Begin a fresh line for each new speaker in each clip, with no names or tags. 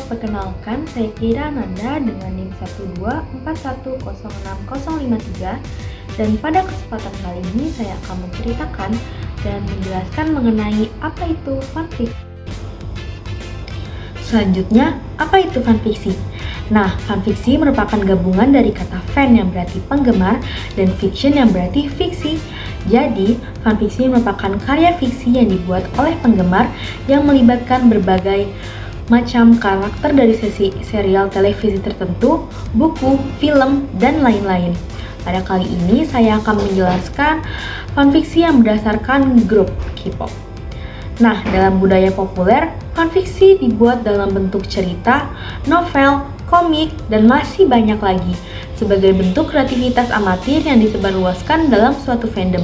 perkenalkan saya Kira Nanda dengan NIM 124106053 dan pada kesempatan kali ini saya akan menceritakan dan menjelaskan mengenai apa itu fanfiction. Selanjutnya, apa itu fanfiksi? Nah, fanfiksi merupakan gabungan dari kata fan yang berarti penggemar dan fiction yang berarti fiksi. Jadi, fanfiksi merupakan karya fiksi yang dibuat oleh penggemar yang melibatkan berbagai macam karakter dari serial televisi tertentu, buku, film, dan lain-lain. Pada kali ini saya akan menjelaskan fanfiksi yang berdasarkan grup K-pop. Nah, dalam budaya populer, fanfiksi dibuat dalam bentuk cerita, novel, komik, dan masih banyak lagi sebagai bentuk kreativitas amatir yang disebarluaskan dalam suatu fandom.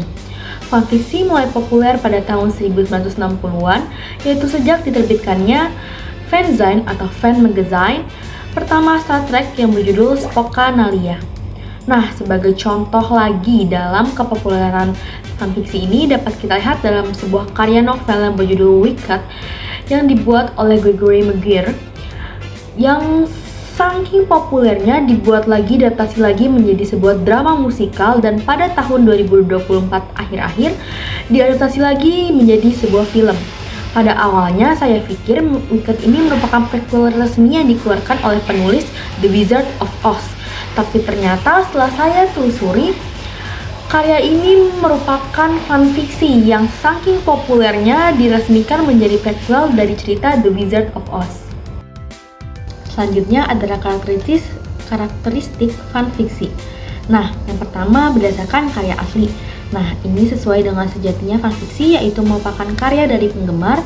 Fanfiksi mulai populer pada tahun 1960-an, yaitu sejak diterbitkannya fanzine atau fan magazine pertama Star Trek yang berjudul Spookanalia. Nah, sebagai contoh lagi dalam kepopuleran fanfiksi ini dapat kita lihat dalam sebuah karya novel yang berjudul Wicked yang dibuat oleh Gregory Maguire yang saking populernya dibuat lagi adaptasi lagi menjadi sebuah drama musikal dan pada tahun 2024 akhir-akhir diadaptasi lagi menjadi sebuah film. Pada awalnya saya pikir Wicked ini merupakan prequel resmi yang dikeluarkan oleh penulis The Wizard of Oz. Tapi ternyata setelah saya telusuri, karya ini merupakan fanfiksi yang saking populernya diresmikan menjadi prequel dari cerita The Wizard of Oz. Selanjutnya adalah karakteristik fanfiksi. Nah, yang pertama berdasarkan karya asli. Nah, ini sesuai dengan sejatinya fanfiksi, yaitu merupakan karya dari penggemar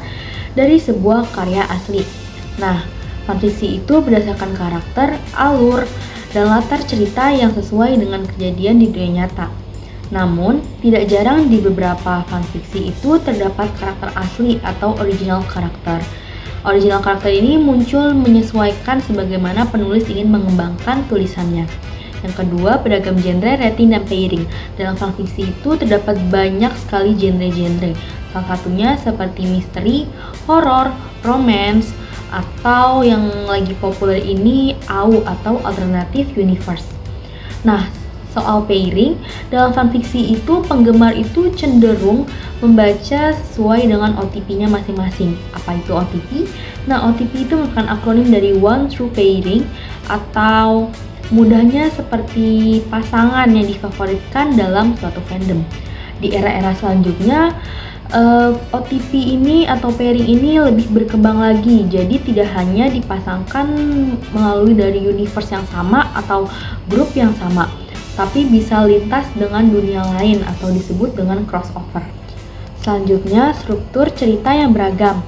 dari sebuah karya asli. Nah, fanfiksi itu berdasarkan karakter, alur, dan latar cerita yang sesuai dengan kejadian di dunia nyata. Namun, tidak jarang di beberapa fanfiksi itu terdapat karakter asli atau original karakter. Original karakter ini muncul menyesuaikan sebagaimana penulis ingin mengembangkan tulisannya. Yang kedua, beragam genre, rating, dan pairing. Dalam fanfiksi itu terdapat banyak sekali genre-genre. Salah satunya seperti misteri, horor, romance, atau yang lagi populer ini AU atau Alternative Universe. Nah, soal pairing, dalam fanfiksi itu penggemar itu cenderung membaca sesuai dengan OTP-nya masing-masing. Apa itu OTP? Nah, OTP itu merupakan akronim dari One True Pairing atau mudahnya seperti pasangan yang difavoritkan dalam suatu fandom. Di era-era selanjutnya, OTP ini atau pairing ini lebih berkembang lagi, jadi tidak hanya dipasangkan melalui dari universe yang sama atau grup yang sama, tapi bisa lintas dengan dunia lain atau disebut dengan crossover. Selanjutnya, struktur cerita yang beragam.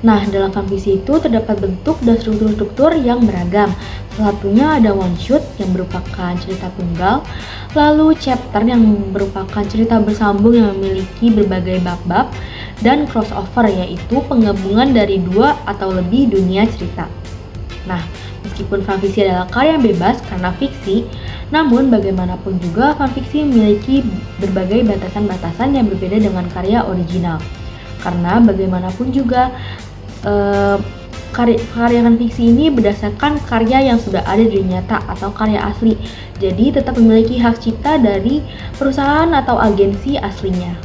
Nah, dalam fanfiksi itu terdapat bentuk dan struktur-struktur yang beragam. Salah satunya ada one shot yang merupakan cerita tunggal, lalu chapter yang merupakan cerita bersambung yang memiliki berbagai bab-bab, dan crossover yaitu penggabungan dari dua atau lebih dunia cerita. Nah, meskipun fanfiksi adalah karya bebas karena fiksi, namun bagaimanapun juga fanfiksi memiliki berbagai batasan-batasan yang berbeda dengan karya original. Karena bagaimanapun juga karya fanfiksi ini berdasarkan karya yang sudah ada di nyata atau karya asli. Jadi tetap memiliki hak cipta dari perusahaan atau agensi aslinya.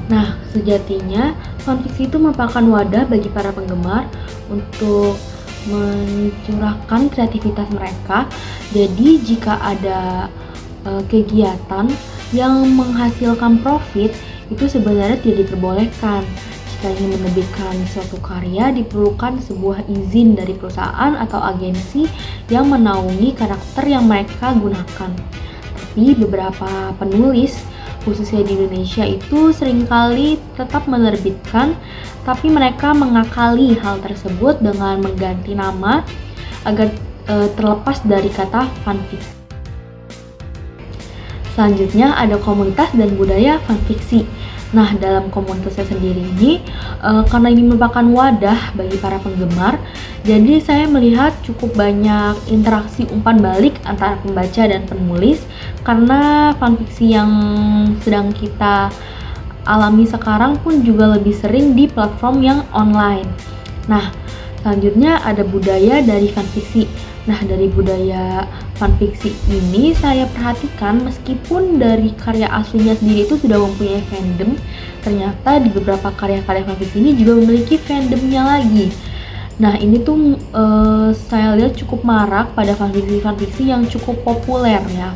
Nah, sejatinya fanfiksi itu merupakan wadah bagi para penggemar untuk mencurahkan kreativitas mereka. Jadi jika ada kegiatan yang menghasilkan profit, itu sebenarnya tidak diperbolehkan. Jika ingin menerbitkan suatu karya, diperlukan sebuah izin dari perusahaan atau agensi yang menaungi karakter yang mereka gunakan. Tapi beberapa penulis, khususnya di Indonesia itu seringkali tetap menerbitkan, tapi mereka mengakali hal tersebut dengan mengganti nama agar terlepas dari kata fanfiction. Selanjutnya ada komunitas dan budaya fanfiksi. Nah, dalam komunitasnya sendiri ini, karena ini merupakan wadah bagi para penggemar, jadi saya melihat cukup banyak interaksi umpan balik antara pembaca dan penulis, karena fanfiksi yang sedang kita alami sekarang pun juga lebih sering di platform yang online. Nah, Selanjutnya ada budaya dari fanfiksi. Nah, dari budaya fanfiksi ini saya perhatikan meskipun dari karya aslinya sendiri itu sudah mempunyai fandom, ternyata di beberapa karya-karya fanfiksi ini juga memiliki fandomnya lagi. Nah, ini tuh saya lihat cukup marak pada fanfiksi-fanfiksi yang cukup populer ya.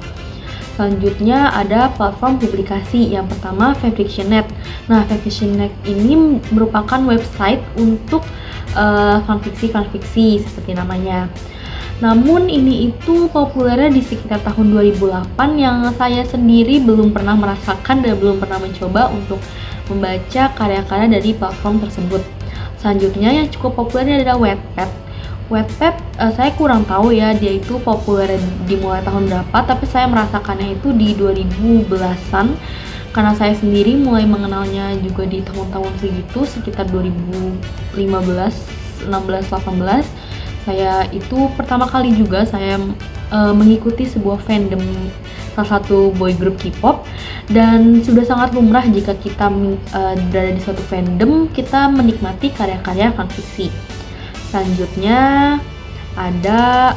Selanjutnya ada platform publikasi. Yang pertama Fanfiction.net. Nah, Fanfiction.net ini merupakan website untuk fanfiksi seperti namanya. Namun ini itu populernya di sekitar tahun 2008 yang saya sendiri belum pernah merasakan dan belum pernah mencoba untuk membaca karya-karya dari platform tersebut. Selanjutnya yang cukup populer adalah Wattpad. Wattpad saya kurang tahu ya dia itu populer dimulai tahun berapa, tapi saya merasakannya itu di 2010-an karena saya sendiri mulai mengenalnya juga di tahun-tahun segitu, sekitar 2015, 16, 18. Saya itu pertama kali juga saya mengikuti sebuah fandom salah satu boy group K-pop, dan sudah sangat lumrah jika kita berada di suatu fandom kita menikmati karya-karya fanfiksi. Selanjutnya ada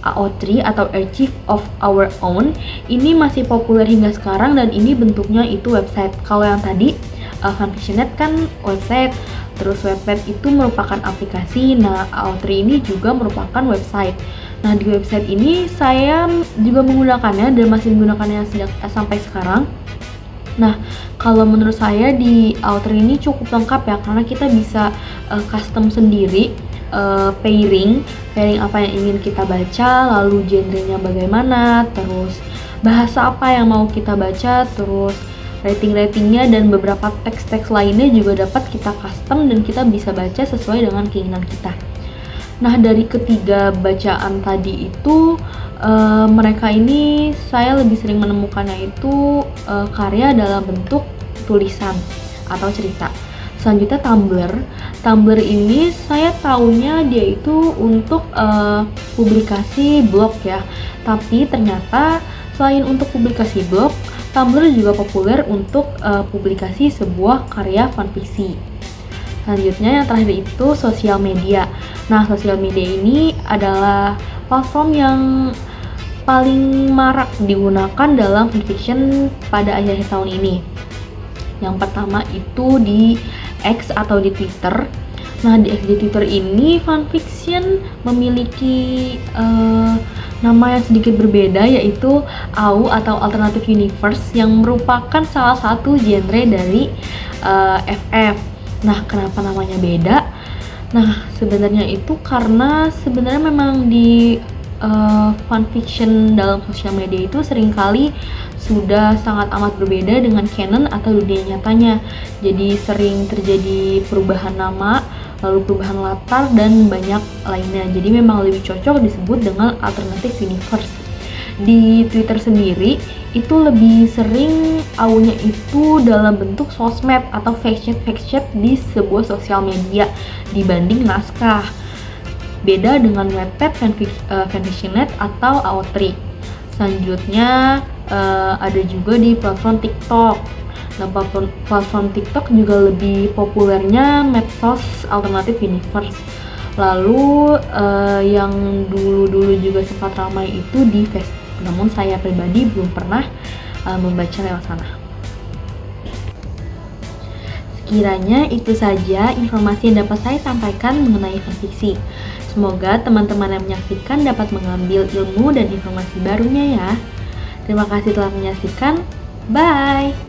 AO3 atau Archive of Our Own. Ini masih populer hingga sekarang dan ini bentuknya itu website. Kalau yang tadi Fanfiction.net kan website, terus Wattpad itu merupakan aplikasi. Nah, AO3 ini juga merupakan website. Nah, di website ini saya juga menggunakannya dan masih menggunakannya sejak sampai sekarang. Nah, kalau menurut saya di AO3 ini cukup lengkap ya, karena kita bisa custom sendiri pairing apa yang ingin kita baca, lalu genrenya bagaimana, terus bahasa apa yang mau kita baca, terus ratingnya dan beberapa teks-teks lainnya juga dapat kita custom dan kita bisa baca sesuai dengan keinginan kita. Nah, dari ketiga bacaan tadi itu mereka ini saya lebih sering menemukannya itu karya dalam bentuk tulisan atau cerita. Selanjutnya Tumblr ini saya taunya dia itu untuk publikasi blog ya, tapi ternyata selain untuk publikasi blog, Tumblr juga populer untuk publikasi sebuah karya fanfiksi. Selanjutnya yang terakhir itu sosial media. Nah, sosial media ini adalah platform yang paling marak digunakan dalam fanfiction pada akhir tahun ini. Yang pertama itu di X atau di Twitter. Nah, di Twitter ini fanfiction memiliki nama yang sedikit berbeda, yaitu AU atau Alternative Universe, yang merupakan salah satu genre dari FF. Nah, kenapa namanya beda? Nah, sebenarnya itu karena sebenarnya memang di fanfiction dalam sosial media itu seringkali sudah sangat amat berbeda dengan canon atau dunia nyatanya. Jadi sering terjadi perubahan nama, lalu perubahan latar dan banyak lainnya. Jadi memang lebih cocok disebut dengan alternative universe. Di Twitter sendiri itu lebih sering aunya itu dalam bentuk sosmed atau fact-chat di sebuah sosial media dibanding naskah. Beda dengan Wattpad, Fanfiction.net atau AO3. Selanjutnya ada juga di platform TikTok. Nah, platform TikTok juga lebih populernya medsos alternatif universe. Lalu yang dulu juga sempat ramai itu di Facebook. Namun saya pribadi belum pernah membaca lewat sana. Sekiranya itu saja informasi yang dapat saya sampaikan mengenai fanfiksi. Semoga teman-teman yang menyaksikan dapat mengambil ilmu dan informasi barunya ya. Terima kasih telah menyaksikan. Bye!